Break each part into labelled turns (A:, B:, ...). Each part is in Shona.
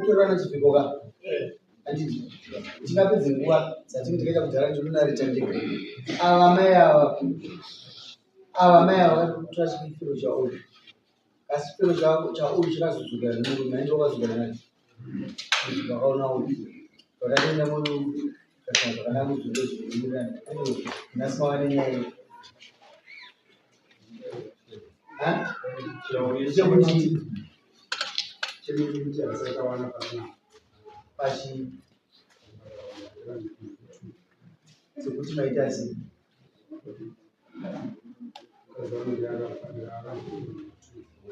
A: kutorana chipikoka anditi tingapedze nguva dzatinge tikaita kudhara ndinonarechadika ava mai ava kutora chipiro chauyu asi chipiro chauyu chakazodzokera nemurume ainge wakazokera nacho vakaona uyu vakaenda muyu kasana zvakanaka kuzorezvokumirana nasmawa nenyaya chekuti pashi sekuti maita sei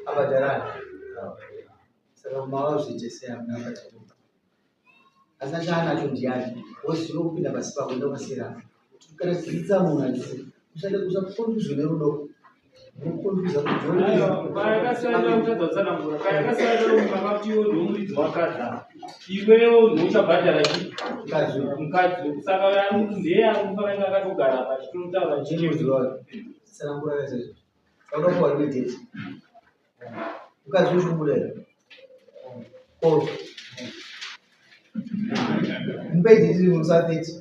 A: abhadharana saka mava zviite sei hamuna akati asina chaanacho ndiani woziva kupinda pasi pako enda kwasirana kana dzidzisa munhu achise usakonduzwe nerudo unokonduza
B: iwewo nhuchabhadhara mukadzi saka ndeye akufanira akatogara pachitotaura
A: chinoziva sanangura kaizvozvo saudakuwa rimedheti mukadzi uchimubudaira mupedhi tiri musapeti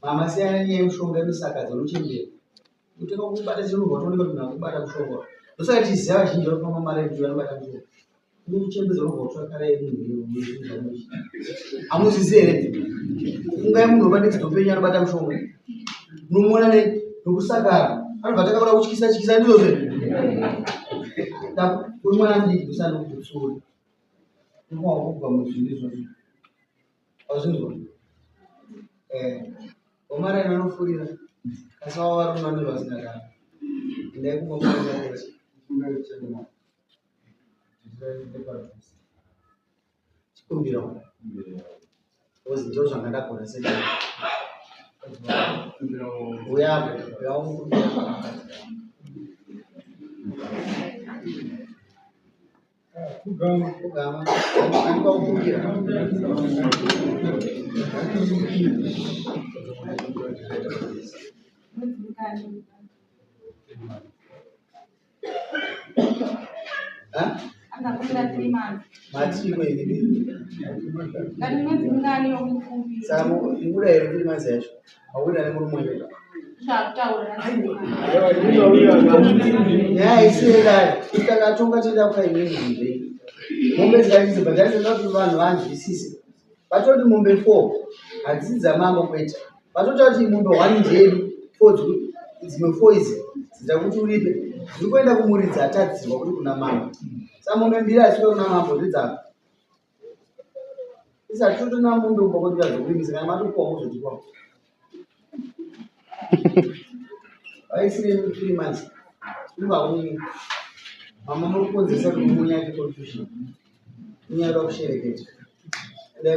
A: mama siyana nyaya yemushonga yemusakadzi unochembera kuteka kubata chinhu watooneka kuti nakubata mushonga ndosaka tiziva vazhinji vanofamba marendio vanobata mushonga unochembedza unobva utsvakara yemunhu hamuzvisi here ungai munhu wapandedzito penyu anobata mushonga unomuona nokusakara anobva takauda kutyisa ndizvozve uri mwana mudiki usana kutsura unokwakubva muzvinhu izvozvo azvinzwa omara ino anofurira asi vava varume vanenge vasingadaro endai kumwakuaaa chikumbira ozi ndo zvangandagona sei uyapo yaumukumbira kugama andikaukumbira ikudai 3 months yacho auda nemurume nyaya isiyedai takatonga tienda kwaimwezvizve mombe dzikachizibhadharisana kuti vanhu vanzwisise vatoti mombe 4 hadzisi dzamango kweta vatota kuti mombe 1 ndedu 4 dzimwe 4 idzi dzida kuti uripe dziri kuenda kumuridzi atadzirwa kuti kuna mambo saka mombe 2 asvika kuna mambo ndidzaka isati totona mombe umbakoti vazokurimisa kana matokwawo muzotikwawo vaisire 3 months uvauni mama muri kukonzesa kuti munyake confusion unyada kushereketa ndai